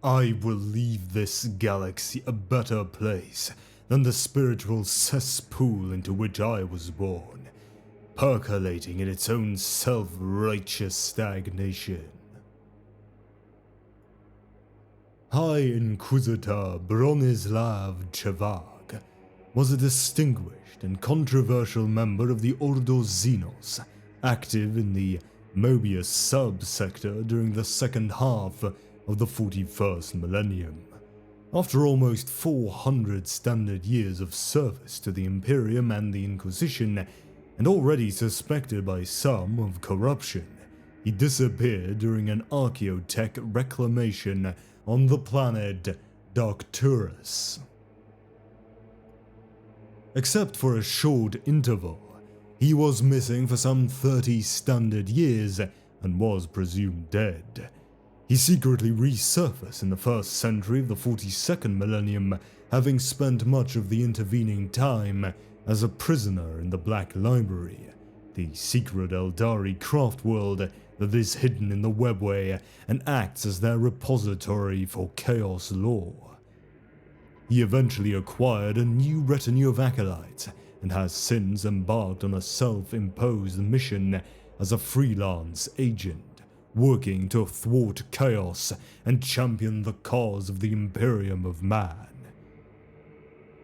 I will leave this galaxy a better place than the spiritual cesspool into which I was born, percolating in its own self-righteous stagnation. High Inquisitor Bronislav Chevak was a distinguished and controversial member of the Ordo Xenos, active in the Mobius subsector during the second half of the 41st millennium. After almost 400 standard years of service to the Imperium and the Inquisition, and already suspected by some of corruption, he disappeared during an archaeotech reclamation on the planet Docturus. Except for a short interval, he was missing for some 30 standard years and was presumed dead. He secretly resurfaced in the 1st century of the 42nd millennium, having spent much of the intervening time as a prisoner in the Black Library, the secret Eldari craft world that is hidden in the webway and acts as their repository for chaos lore. He eventually acquired a new retinue of acolytes and has since embarked on a self-imposed mission as a freelance agent, working to thwart chaos and champion the cause of the Imperium of Man.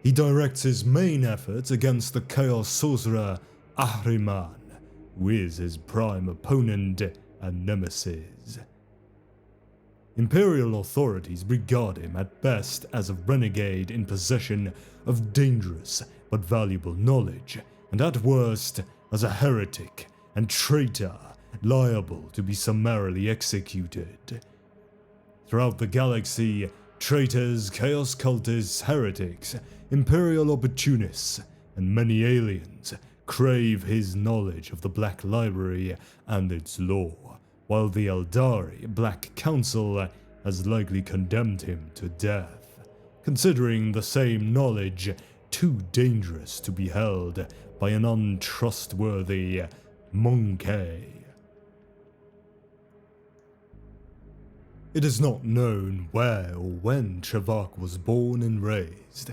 He directs his main efforts against the Chaos Sorcerer Ahriman, who is his prime opponent and nemesis. Imperial authorities regard him at best as a renegade in possession of dangerous but valuable knowledge, and at worst as a heretic and traitor liable to be summarily executed. Throughout the galaxy, traitors, chaos cultists, heretics, imperial opportunists, and many aliens crave his knowledge of the Black Library and its lore, while the Eldari Black Council has likely condemned him to death, considering the same knowledge too dangerous to be held by an untrustworthy monkey. It is not known where or when Chevak was born and raised.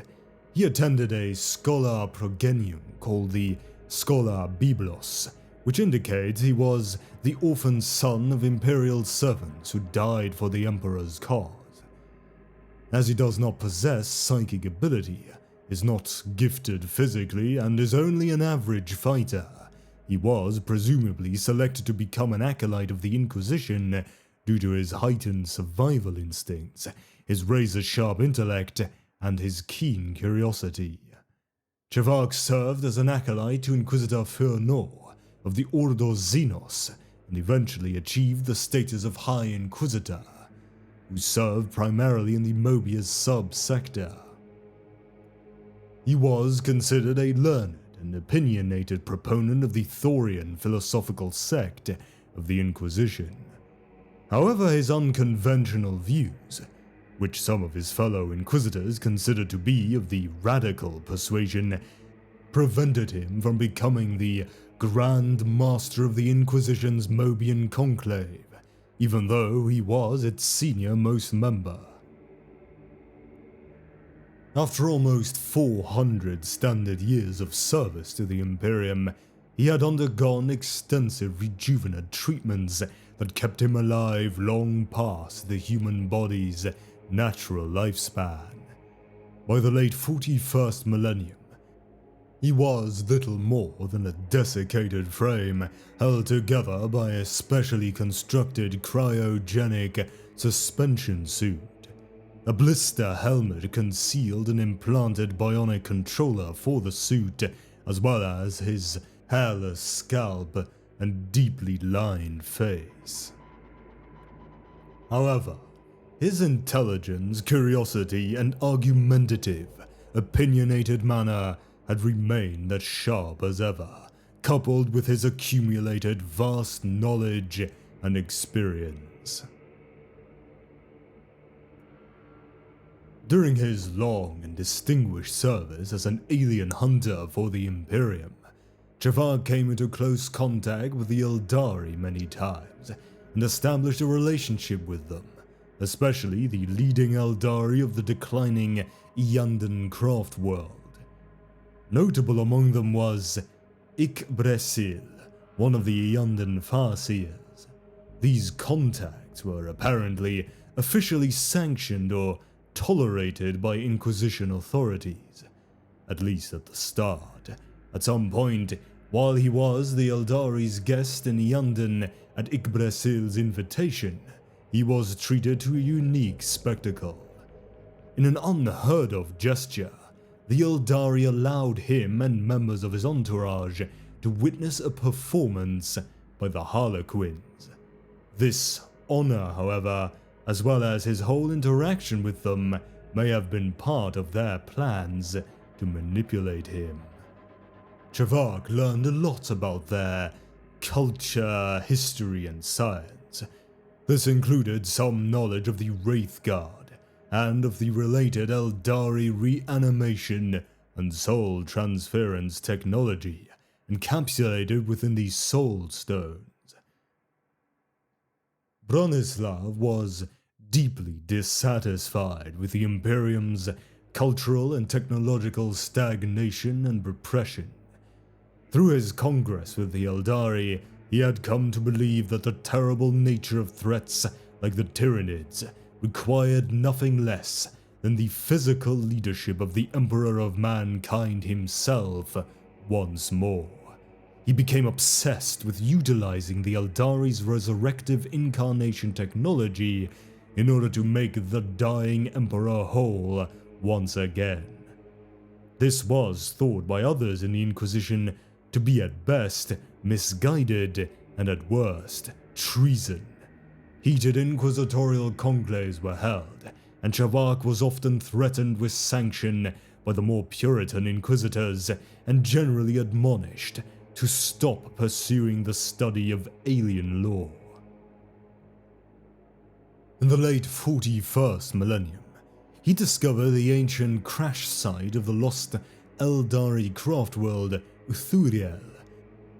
He attended a schola progenium called the Schola Biblos, which indicates he was the orphan son of imperial servants who died for the emperor's cause. As he does not possess psychic ability, is not gifted physically, and is only an average fighter, he was presumably selected to become an acolyte of the Inquisition due to his heightened survival instincts, his razor-sharp intellect, and his keen curiosity. Chevak served as an acolyte to Inquisitor Fëanor of the Ordo Xenos, and eventually achieved the status of High Inquisitor, who served primarily in the Mobius sub-sector. He was considered a learned and opinionated proponent of the Thorian philosophical sect of the Inquisition. However, his unconventional views, which some of his fellow Inquisitors considered to be of the radical persuasion, prevented him from becoming the Grand Master of the Inquisition's Mobian Conclave, even though he was its senior-most member. After almost 400 standard years of service to the Imperium, he had undergone extensive rejuvenate treatments that kept him alive long past the human body's natural lifespan. By the late 41st millennium, he was little more than a desiccated frame held together by a specially constructed cryogenic suspension suit. A blister helmet concealed an implanted bionic controller for the suit, as well as his hairless scalp and deeply lined face. However, his intelligence, curiosity, and argumentative, opinionated manner had remained as sharp as ever, coupled with his accumulated vast knowledge and experience. During his long and distinguished service as an alien hunter for the Imperium, Chevak came into close contact with the Eldari many times and established a relationship with them, especially the leading Eldari of the declining Iyanden craft world. Notable among them was Yggdrasil, one of the Iyanden Farseers. These contacts were apparently officially sanctioned or tolerated by Inquisition authorities, at least at the start. At some point, while he was the Eldari's guest in Iyanden at Yggdrasil's invitation, he was treated to a unique spectacle. In an unheard of gesture, the Eldari allowed him and members of his entourage to witness a performance by the Harlequins. This honor, however, as well as his whole interaction with them, may have been part of their plans to manipulate him. Chevak learned a lot about their culture, history, and science. This included some knowledge of the Wraith Guard and of the related Eldari reanimation and soul transference technology encapsulated within the Soul Stones. Bronislav was deeply dissatisfied with the Imperium's cultural and technological stagnation and repression. Through his congress with the Eldari, he had come to believe that the terrible nature of threats like the Tyranids required nothing less than the physical leadership of the Emperor of Mankind himself once more. He became obsessed with utilizing the Eldari's resurrective incarnation technology in order to make the dying Emperor whole once again. This was thought by others in the Inquisition to be at best misguided and at worst treason. Heated inquisitorial conclaves were held, and Chevak was often threatened with sanction by the more Puritan inquisitors and generally admonished to stop pursuing the study of alien lore. In the late 41st millennium, he discovered the ancient crash site of the lost Eldari craft world Uthuriel,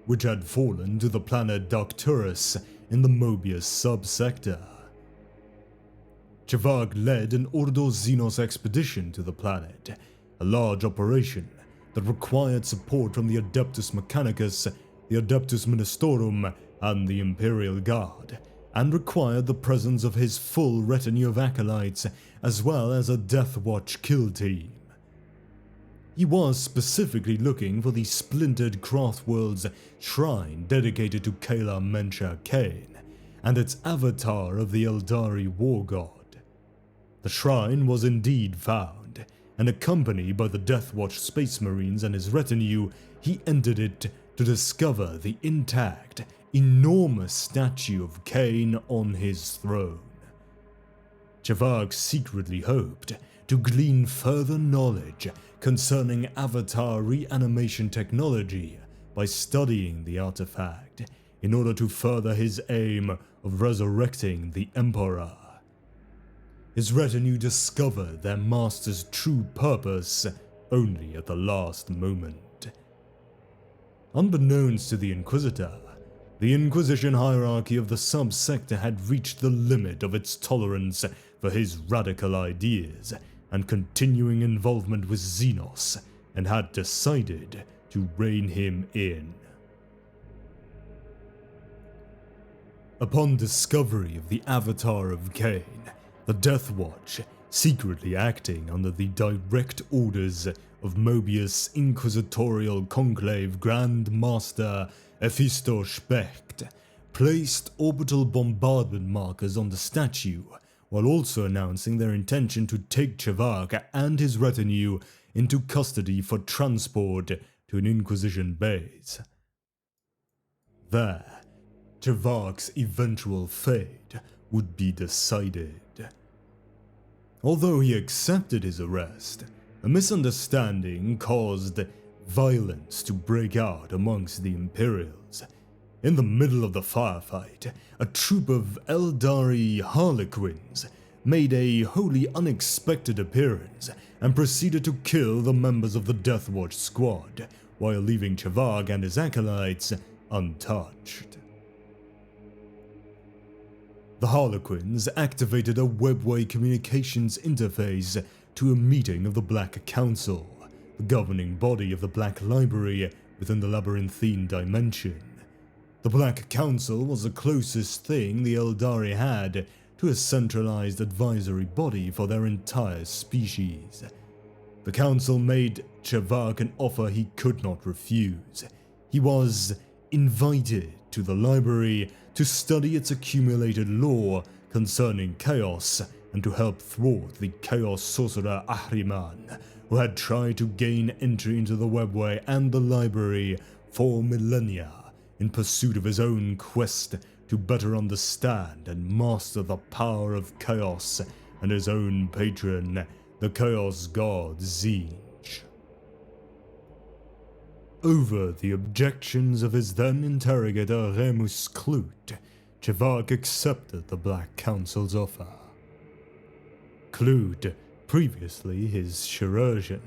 which had fallen to the planet Darkturus in the Mobius subsector. Chevak led an Ordo Xenos expedition to the planet, a large operation that required support from the Adeptus Mechanicus, the Adeptus Ministorum, and the Imperial Guard, and required the presence of his full retinue of acolytes as well as a Death Watch kill team. He was specifically looking for the splintered Craftworld's shrine dedicated to Kayla Mencha Kane, and its avatar of the Eldari war god. The shrine was indeed found, and accompanied by the Death Watch Space Marines and his retinue, he entered it to discover the intact, enormous statue of Kane on his throne. Chevak secretly hoped to glean further knowledge concerning Avatar reanimation technology by studying the artifact in order to further his aim of resurrecting the Emperor. His retinue discovered their master's true purpose only at the last moment. Unbeknownst to the Inquisitor, the Inquisition hierarchy of the subsector had reached the limit of its tolerance for his radical ideas and continuing involvement with Xenos, and had decided to rein him in. Upon discovery of the Avatar of Kane, the Death Watch, secretly acting under the direct orders of Mobius Inquisitorial Conclave Grand Master Ephisto Specht, placed orbital bombardment markers on the statue, while also announcing their intention to take Chevak and his retinue into custody for transport to an Inquisition base. There, Chevak's eventual fate would be decided. Although he accepted his arrest, a misunderstanding caused violence to break out amongst the Imperials. In the middle of the firefight, a troop of Eldari Harlequins made a wholly unexpected appearance and proceeded to kill the members of the Death Watch squad, while leaving Chevak and his acolytes untouched. The Harlequins activated a webway communications interface to a meeting of the Black Council, the governing body of the Black Library within the labyrinthine dimension. The Black Council was the closest thing the Eldari had to a centralized advisory body for their entire species. The Council made Chevak an offer he could not refuse. He was invited to the library to study its accumulated lore concerning chaos and to help thwart the chaos sorcerer Ahriman, who had tried to gain entry into the webway and the library for millennia in pursuit of his own quest to better understand and master the power of chaos and his own patron, the chaos god Zinj. Over the objections of his then interrogator Remus Clute, Chevak accepted the Black Council's offer. Clute, previously his chirurgeon,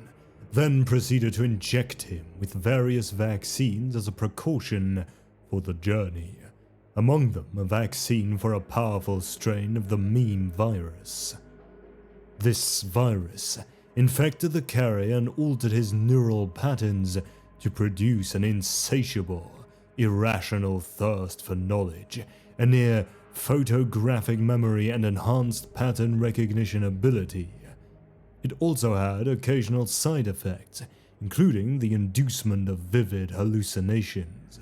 then proceeded to inject him with various vaccines as a precaution for the journey, among them a vaccine for a powerful strain of the meme virus. This virus infected the carrier and altered his neural patterns to produce an insatiable, irrational thirst for knowledge, a near photographic memory and enhanced pattern recognition ability. It also had occasional side effects, including the inducement of vivid hallucinations.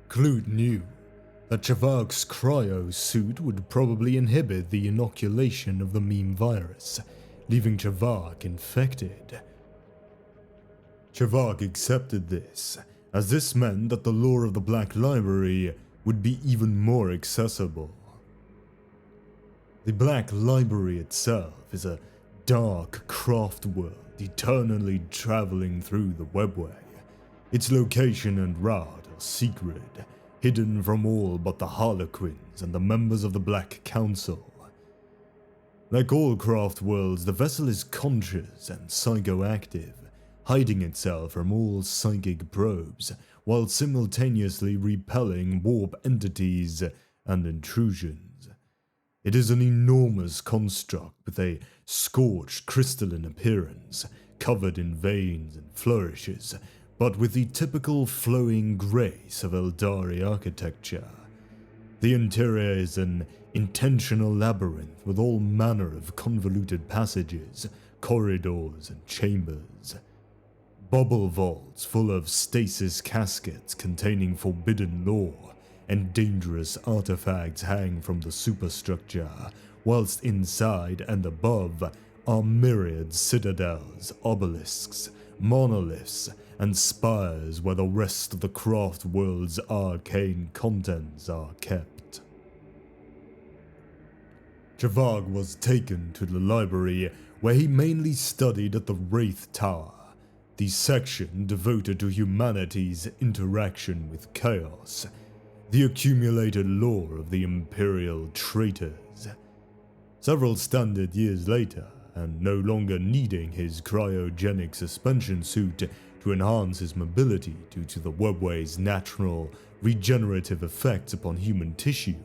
Clute knew that Chevak's cryo suit would probably inhibit the inoculation of the meme virus, leaving Chevak infected. Chevak accepted this, as this meant that the lore of the Black Library would be even more accessible. The Black Library itself is a dark craft world eternally traveling through the webway. Its location and route are secret, hidden from all but the Harlequins and the members of the Black Council. Like all craft worlds, the vessel is conscious and psychoactive, hiding itself from all psychic probes, while simultaneously repelling warp entities and intrusions. It is an enormous construct with a scorched crystalline appearance, covered in veins and flourishes, but with the typical flowing grace of Eldari architecture. The interior is an intentional labyrinth with all manner of convoluted passages, corridors, and chambers. Bubble vaults full of stasis caskets containing forbidden lore and dangerous artifacts hang from the superstructure, whilst inside and above are myriad citadels, obelisks, monoliths, and spires where the rest of the craft world's arcane contents are kept. Chevak was taken to the library, where he mainly studied at the Wraith Tower, the section devoted to humanity's interaction with chaos, the accumulated lore of the Imperial traitors. Several standard years later, and no longer needing his cryogenic suspension suit to enhance his mobility due to the webway's natural regenerative effects upon human tissue,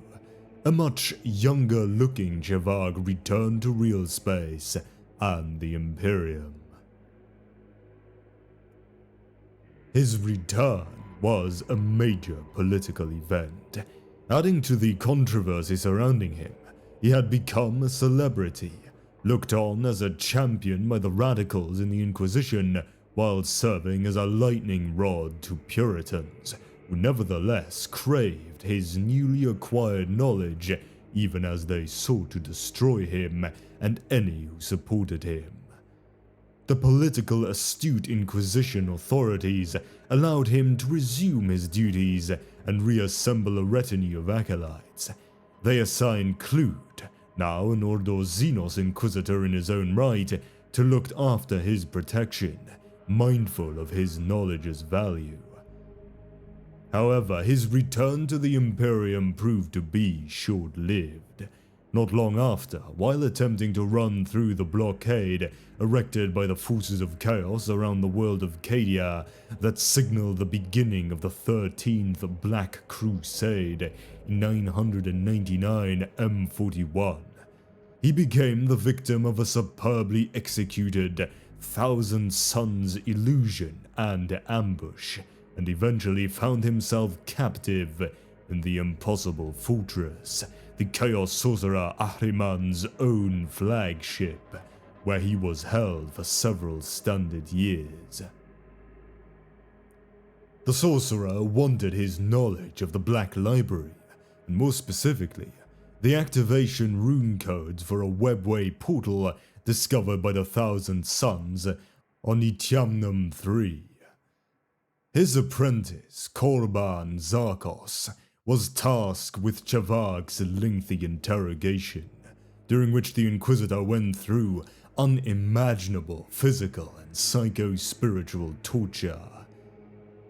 a much younger-looking Chevak returned to real space and the Imperium. His return was a major political event. Adding to the controversy surrounding him, he had become a celebrity, looked on as a champion by the radicals in the Inquisition, while serving as a lightning rod to Puritans, who nevertheless craved his newly acquired knowledge even as they sought to destroy him and any who supported him. The political astute Inquisition authorities allowed him to resume his duties and reassemble a retinue of acolytes. They assigned Clute, now an Ordo Xenos Inquisitor in his own right, to look after his protection, mindful of his knowledge's value. However, his return to the Imperium proved to be short-lived. Not long after, while attempting to run through the blockade erected by the forces of chaos around the world of Cadia that signaled the beginning of the 13th Black Crusade in 999 M41, he became the victim of a superbly executed Thousand Suns illusion and ambush, and eventually found himself captive in the impossible fortress, the Chaos Sorcerer Ahriman's own flagship, where he was held for several standard years. The sorcerer wanted his knowledge of the Black Library, and more specifically, the activation rune codes for a webway portal discovered by the Thousand Suns on Itiamnum 3. His apprentice, Korban Zarkos, was tasked with Chavag's lengthy interrogation, during which the Inquisitor went through unimaginable physical and psycho-spiritual torture.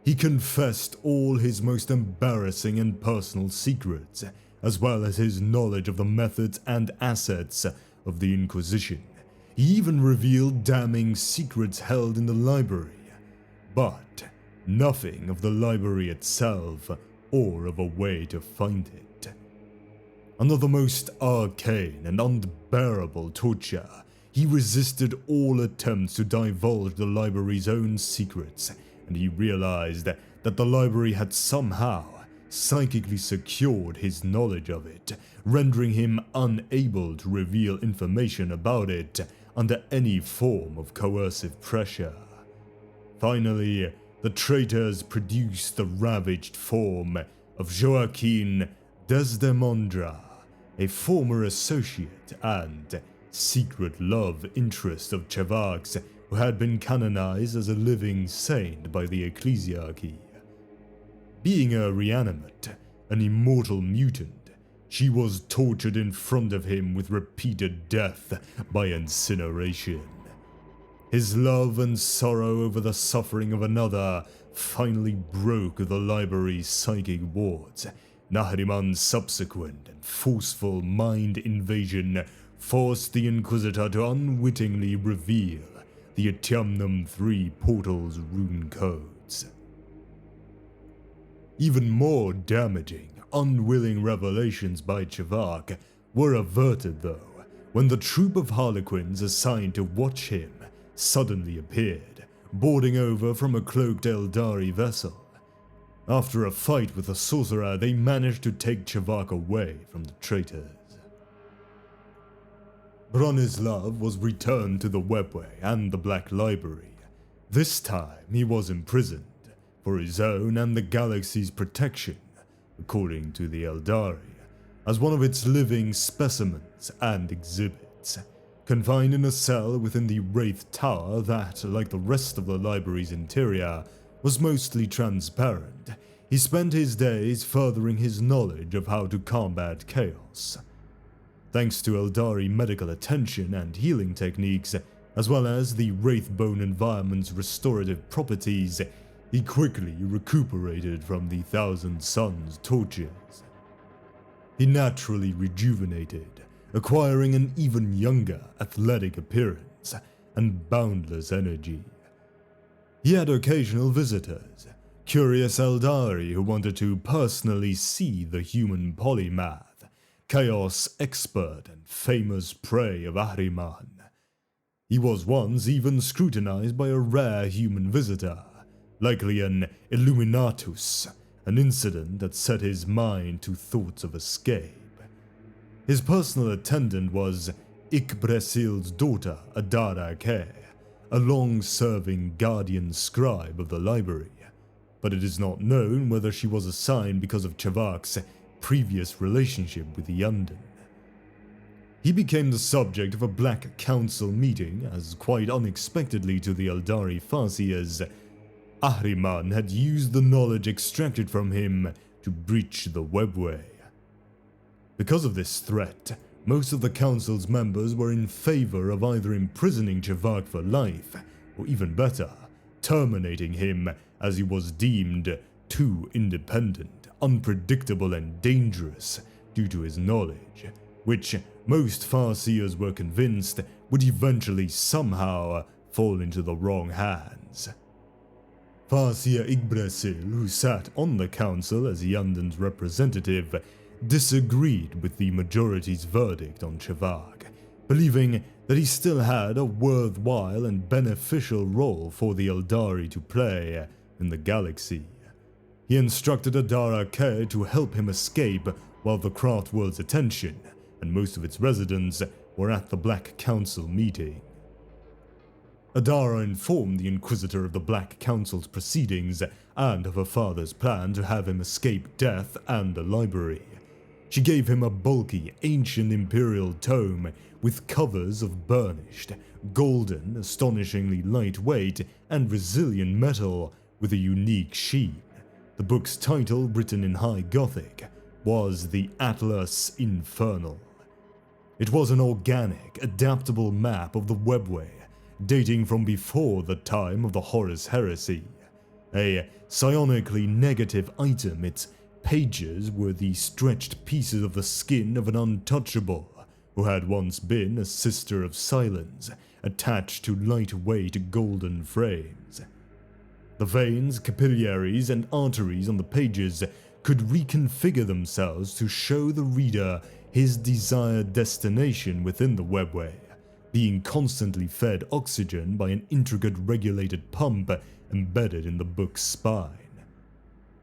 He confessed all his most embarrassing and personal secrets, as well as his knowledge of the methods and assets of the Inquisition. He even revealed damning secrets held in the library, but nothing of the library itself or of a way to find it. Under the most arcane and unbearable torture, he resisted all attempts to divulge the library's own secrets, and he realized that the library had somehow psychically secured his knowledge of it, rendering him unable to reveal information about it under any form of coercive pressure. Finally, the traitors produced the ravaged form of Joaquin Desdemondra, a former associate and secret love interest of Chavag's, who had been canonized as a living saint by the ecclesiarchy. Being a reanimate, an immortal mutant, she was tortured in front of him with repeated death by incineration. His love and sorrow over the suffering of another finally broke the library's psychic wards. Ahriman's subsequent and forceful mind invasion forced the Inquisitor to unwittingly reveal the Itiamnum 3 portal's rune codes. Even more damaging, unwilling revelations by Chavag were averted though, when the troop of Harlequins assigned to watch him suddenly appeared, boarding over from a cloaked Eldari vessel. After a fight with the sorcerer, they managed to take Chavag away from the traitors. Bronislav was returned to the webway and the Black Library. This time he was imprisoned, for his own and the galaxy's protection, according to the Eldari, as one of its living specimens and exhibits. Confined in a cell within the Wraith Tower that, like the rest of the library's interior, was mostly transparent, he spent his days furthering his knowledge of how to combat chaos. Thanks to Eldari medical attention and healing techniques, as well as the Wraithbone environment's restorative properties, he quickly recuperated from the Thousand Suns tortures. He naturally rejuvenated, acquiring an even younger athletic appearance and boundless energy. He had occasional visitors, curious Eldari who wanted to personally see the human polymath, chaos expert and famous prey of Ahriman. He was once even scrutinized by a rare human visitor, likely an Illuminatus, an incident that set his mind to thoughts of escape. His personal attendant was Ikbresil's daughter, Adara Ke, a long-serving guardian scribe of the library, but it is not known whether she was assigned because of Chavag's previous relationship with the Unending. He became the subject of a Black Council meeting, as quite unexpectedly to the Eldari Farseers, Ahriman had used the knowledge extracted from him to breach the webway. Because of this threat, most of the Council's members were in favor of either imprisoning Chavag for life, or even better, terminating him as he was deemed too independent, unpredictable and dangerous due to his knowledge. which most Farseers were convinced would eventually somehow fall into the wrong hands. Farseer Yggdrasil, who sat on the council as Yundan's representative, disagreed with the majority's verdict on Chevak, believing that he still had a worthwhile and beneficial role for the Eldari to play in the galaxy. He instructed Adara Ke to help him escape while the Craftworld's attention and most of its residents were at the Black Council meeting. Adara informed the Inquisitor of the Black Council's proceedings and of her father's plan to have him escape death and the library. She gave him a bulky, ancient Imperial tome with covers of burnished, golden, astonishingly lightweight, and resilient metal with a unique sheen. The book's title, written in High Gothic, was The Atlas Infernal. It was an organic, adaptable map of the webway, dating from before the time of the Horus Heresy. A psionically negative item, its pages were the stretched pieces of the skin of an untouchable who had once been a Sister of Silence, attached to lightweight golden frames. The veins, capillaries, and arteries on the pages could reconfigure themselves to show the reader his desired destination within the webway, being constantly fed oxygen by an intricate regulated pump embedded in the book's spine.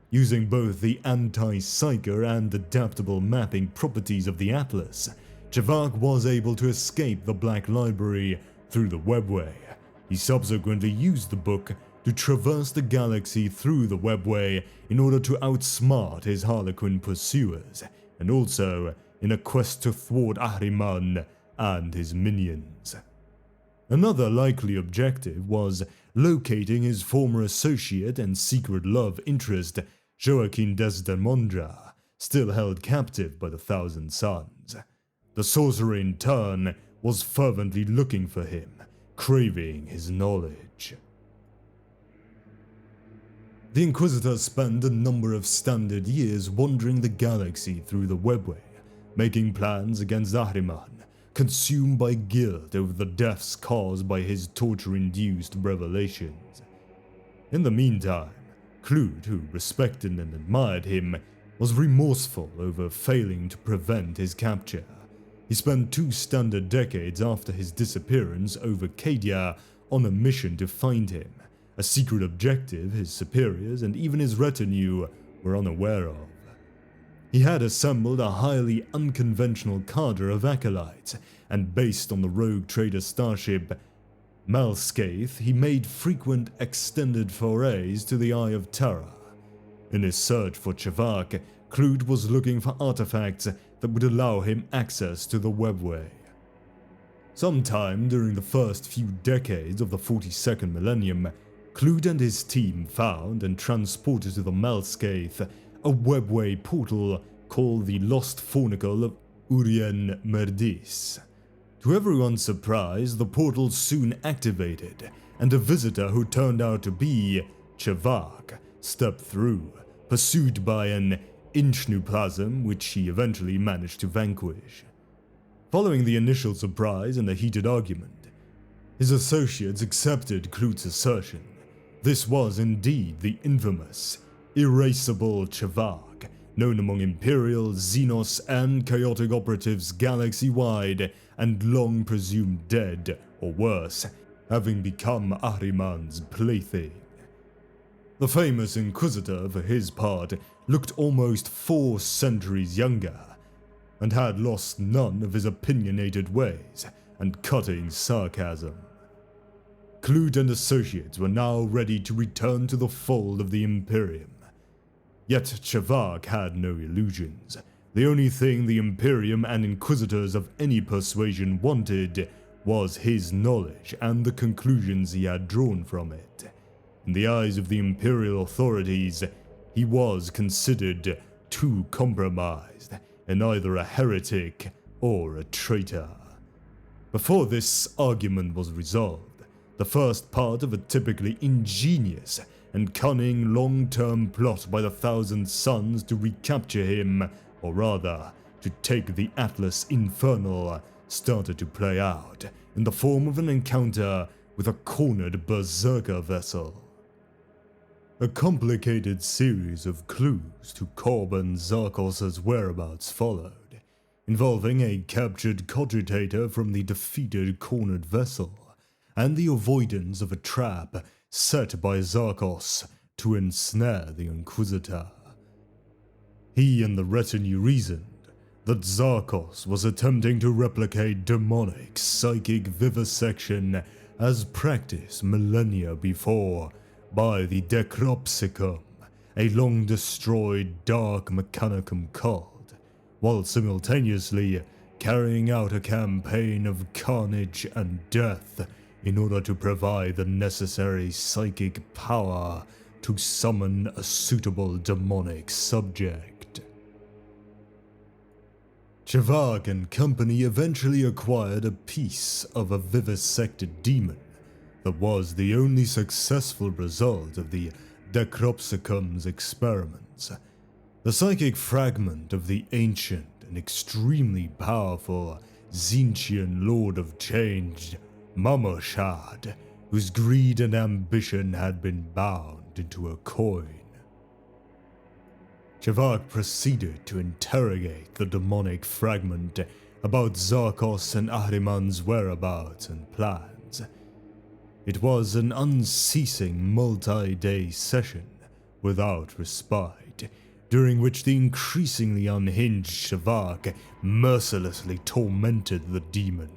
Using both the anti-psyker and adaptable mapping properties of the Atlas, Chevak was able to escape the Black Library through the webway. He subsequently used the book to traverse the galaxy through the webway in order to outsmart his Harlequin pursuers, and also in a quest to thwart Ahriman and his minions. Another likely objective was locating his former associate and secret love interest, Joaquin Desdemondra, still held captive by the Thousand Sons. The sorcerer in turn was fervently looking for him, craving his knowledge. The Inquisitor spent a number of standard years wandering the galaxy through the webway, making plans against Ahriman, consumed by guilt over the deaths caused by his torture-induced revelations. In the meantime, Clute, who respected and admired him, was remorseful over failing to prevent his capture. He spent 2 standard decades after his disappearance over Cadia on a mission to find him, a secret objective his superiors and even his retinue were unaware of. He had assembled a highly unconventional cadre of acolytes, and based on the rogue trader starship Malskaith, he made frequent extended forays to the Eye of Terror. In his search for Chevak, Clute was looking for artifacts that would allow him access to the webway. Sometime during the first few decades of the 42nd millennium, Clute and his team found and transported to the Malskaith a webway portal called the Lost Fornicle of Urien Merdis. To everyone's surprise, the portal soon activated, and a visitor who turned out to be Chevak stepped through, pursued by an Inchnuplasm which he eventually managed to vanquish. Following the initial surprise and a heated argument, his associates accepted Clute's assertion. This was indeed the infamous, erasable Chevak, known among Imperial, Xenos, and Chaotic operatives galaxy-wide, and long presumed dead, or worse, having become Ahriman's plaything. The famous Inquisitor, for his part, looked almost 4 centuries younger, and had lost none of his opinionated ways and cutting sarcasm. Clute and associates were now ready to return to the fold of the Imperium. Yet Chevak had no illusions. The only thing the Imperium and Inquisitors of any persuasion wanted was his knowledge and the conclusions he had drawn from it. In the eyes of the Imperial authorities, he was considered too compromised, and either a heretic or a traitor. Before this argument was resolved, the first part of a typically ingenious and cunning long-term plot by the Thousand Sons to recapture him, or rather, to take the Atlas Infernal started to play out in the form of an encounter with a cornered berserker vessel. A complicated series of clues to Cobb and Zarkos' whereabouts followed, involving a captured cogitator from the defeated cornered vessel, and the avoidance of a trap set by Zarkos to ensnare the Inquisitor. He and the retinue reasoned that Zarkos was attempting to replicate demonic psychic vivisection as practiced millennia before by the Decropsicum, a long-destroyed dark mechanicum cult, while simultaneously carrying out a campaign of carnage and death in order to provide the necessary psychic power to summon a suitable demonic subject. Chavag and company eventually acquired a piece of a vivisected demon that was the only successful result of the Decropsicum's experiments. The psychic fragment of the ancient and extremely powerful Zinchian Lord of Change, Mamoshad, whose greed and ambition had been bound into a coin. Chavag proceeded to interrogate the demonic fragment about Zarkos and Ahriman's whereabouts and plans. It was an unceasing multi-day session without respite, during which the increasingly unhinged Chavag mercilessly tormented the demon.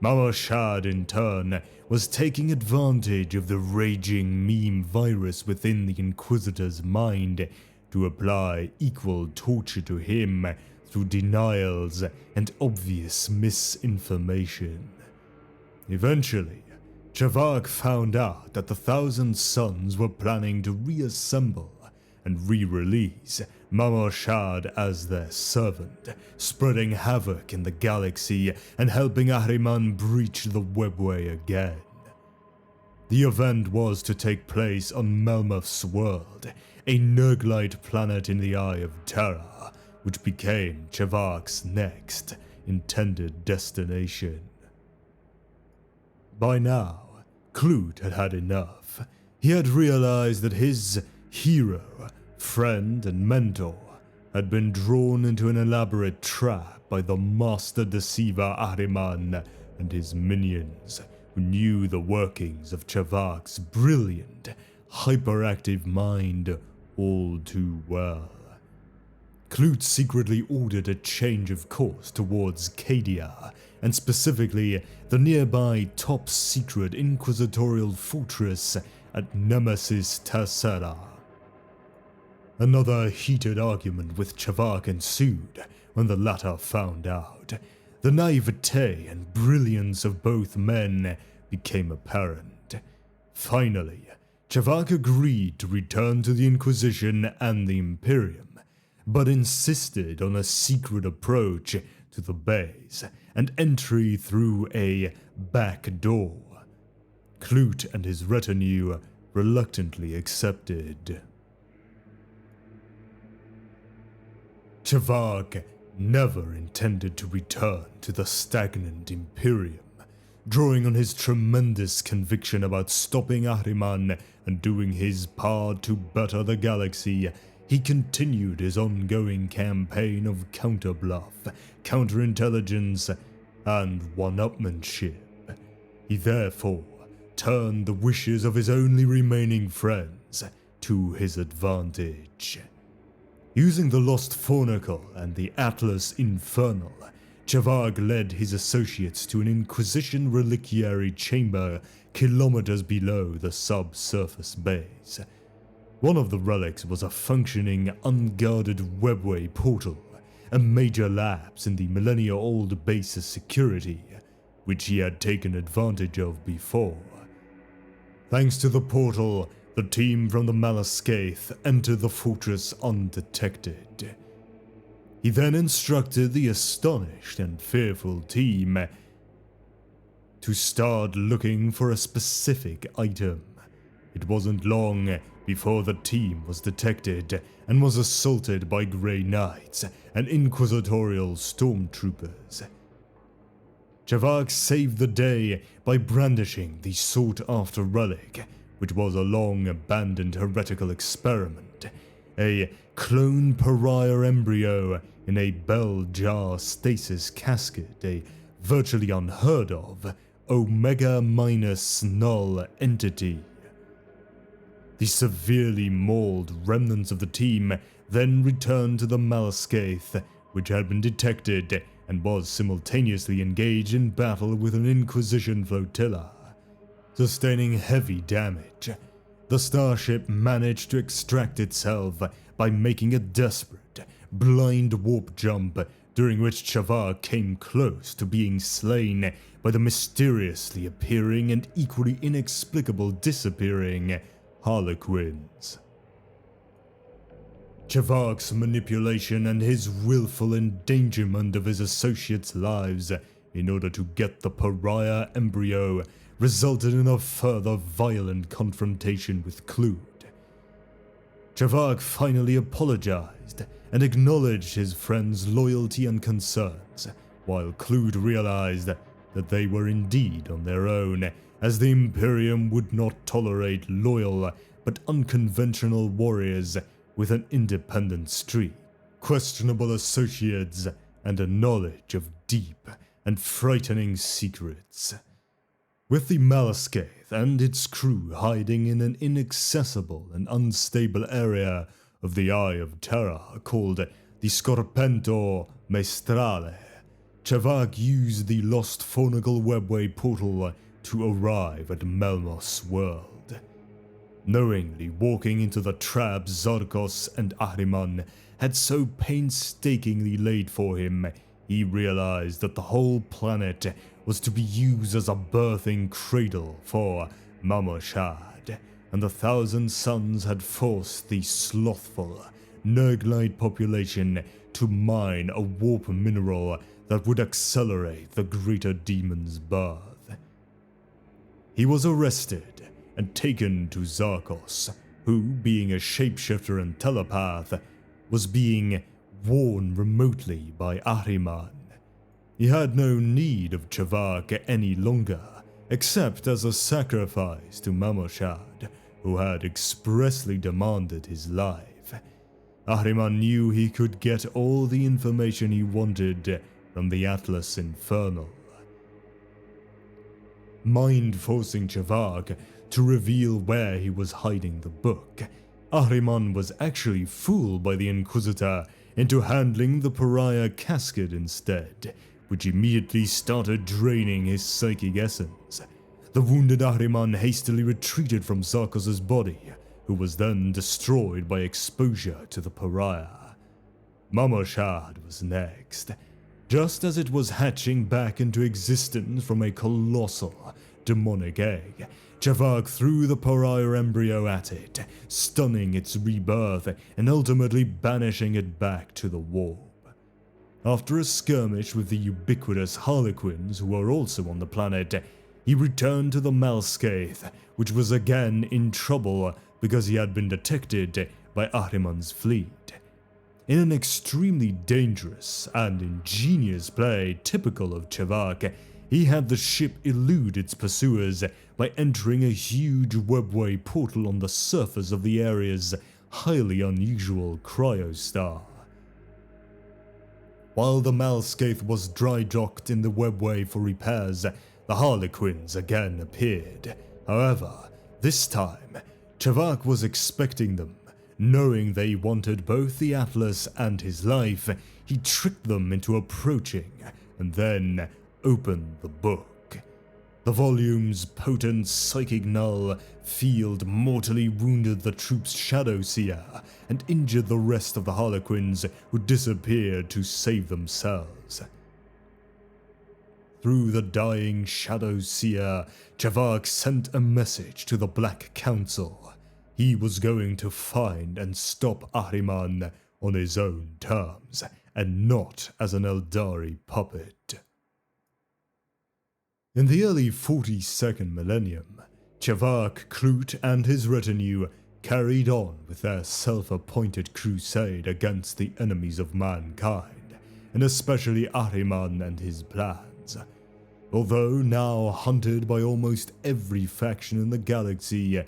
Mamoshad, in turn, was taking advantage of the raging meme virus within the Inquisitor's mind to apply equal torture to him through denials and obvious misinformation. Eventually, Chavag found out that the Thousand Sons were planning to reassemble and re-release Mamoshad as their servant, spreading havoc in the galaxy and helping Ahriman breach the webway again. The event was to take place on Melmoth's world, a Nurglite planet in the Eye of Terror, which became Chavag's next intended destination. By now, Clute had had enough. He had realized that his hero, friend, and mentor had been drawn into an elaborate trap by the master deceiver Ahriman and his minions, who knew the workings of Chavag's brilliant, hyperactive mind all too well. Clute secretly ordered a change of course towards Cadia, and specifically the nearby top-secret inquisitorial fortress at Nemesis Tercera. Another heated argument with Chavag ensued when the latter found out. The naivete and brilliance of both men became apparent. Finally, Chavag agreed to return to the Inquisition and the Imperium, but insisted on a secret approach to the base and entry through a back door. Clute and his retinue reluctantly accepted. Chavag never intended to return to the stagnant Imperium. Drawing on his tremendous conviction about stopping Ahriman and doing his part to better the galaxy, he continued his ongoing campaign of counter-bluff, counterintelligence, and one-upmanship. He therefore turned the wishes of his only remaining friends to his advantage. Using the Lost Fornicle and the Atlas Infernal, Chavag led his associates to an Inquisition reliquary chamber kilometers below the subsurface base. One of the relics was a functioning, unguarded webway portal, a major lapse in the millennia-old base's security, which he had taken advantage of before. Thanks to the portal, the team from the Malascaith entered the fortress undetected. He then instructed the astonished and fearful team to start looking for a specific item. It wasn't long before the team was detected and was assaulted by Grey Knights and Inquisitorial stormtroopers. Chavak saved the day by brandishing the sought-after relic, which was a long-abandoned heretical experiment, a clone pariah embryo in a bell jar stasis casket, a virtually unheard of Omega-null entity. The severely mauled remnants of the team then returned to the Malscaith, which had been detected and was simultaneously engaged in battle with an Inquisition flotilla. Sustaining heavy damage, the starship managed to extract itself by making a desperate, blind warp jump, during which Chavak came close to being slain by the mysteriously appearing and equally inexplicable disappearing Harlequins. Chavak's manipulation and his willful endangerment of his associates' lives in order to get the pariah embryo resulted in a further violent confrontation with Clued. Chavak finally apologized and acknowledged his friend's loyalty and concerns, while Clued realized that they were indeed on their own, as the Imperium would not tolerate loyal but unconventional warriors with an independent streak, questionable associates, and a knowledge of deep and frightening secrets. With the Malscaith and its crew hiding in an inaccessible and unstable area of the Eye of Terror called the Scorpento Maestrale, Chavak used the lost Fornagal Webway portal to arrive at Melmos' world. Knowingly walking into the traps Zarkos and Ahriman had so painstakingly laid for him, he realized that the whole planet was to be used as a birthing cradle for Mamoshad, and the Thousand Suns had forced the slothful, Nurglite population to mine a warp mineral that would accelerate the greater demon's birth. He was arrested and taken to Zarkos, who, being a shapeshifter and telepath, was being worn remotely by Ahriman. He had no need of Chavak any longer, except as a sacrifice to Mamoshad, who had expressly demanded his life. Ahriman knew he could get all the information he wanted from the Atlas Infernal. Mind-forcing Chavak to reveal where he was hiding the book, Ahriman was actually fooled by the Inquisitor into handling the pariah casket instead, which immediately started draining his psychic essence. The wounded Ahriman hastily retreated from Zarkos' body, who was then destroyed by exposure to the pariah. Mamoshad was next. Just as it was hatching back into existence from a colossal, demonic egg, Chavak threw the pariah embryo at it, stunning its rebirth and ultimately banishing it back to the warp. After a skirmish with the ubiquitous Harlequins who were also on the planet, he returned to the Malscaith, which was again in trouble because he had been detected by Ahriman's fleet. In an extremely dangerous and ingenious play typical of Chavak, he had the ship elude its pursuers by entering a huge webway portal on the surface of the area's highly unusual cryostar. While the Malscaith was dry-docked in the webway for repairs, the Harlequins again appeared. However, this time, Chavak was expecting them. Knowing they wanted both the Atlas and his life, he tricked them into approaching, and then opened the book. The volume's potent psychic null field mortally wounded the troop's Shadow Seer and injured the rest of the Harlequins, who disappeared to save themselves. Through the dying Shadow Seer, Chavak sent a message to the Black Council. He was going to find and stop Ahriman on his own terms, and not as an Eldari puppet. In the early 42nd millennium, Chavak, Clute, and his retinue carried on with their self-appointed crusade against the enemies of mankind, and especially Ahriman and his plans. Although now hunted by almost every faction in the galaxy,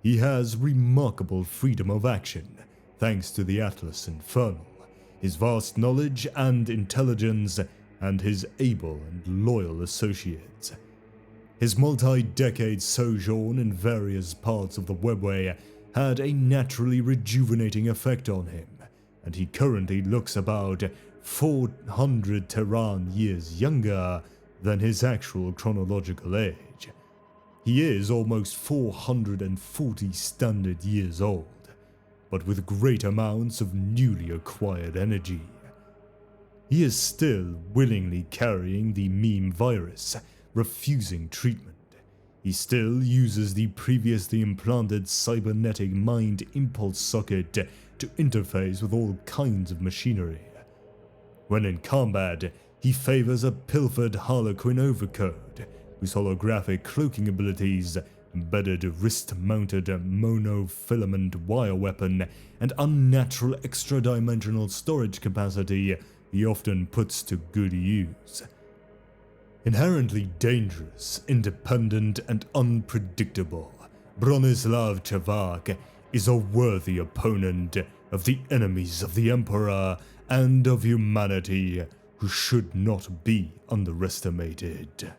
he has remarkable freedom of action, thanks to the Atlas Infernal, his vast knowledge and intelligence, and his able and loyal associates. His multi-decade sojourn in various parts of the webway had a naturally rejuvenating effect on him, and he currently looks about 400 Terran years younger than his actual chronological age. He is almost 440 standard years old, but with great amounts of newly acquired energy. He is still willingly carrying the meme virus, refusing treatment. He still uses the previously implanted cybernetic mind impulse socket to interface with all kinds of machinery. When in combat, he favors a pilfered Harlequin overcoat, whose holographic cloaking abilities, embedded wrist-mounted monofilament wire weapon, and unnatural extra-dimensional storage capacity he often puts to good use. Inherently dangerous, independent, and unpredictable, Bronislav Chevak is a worthy opponent of the enemies of the Emperor and of humanity who should not be underestimated.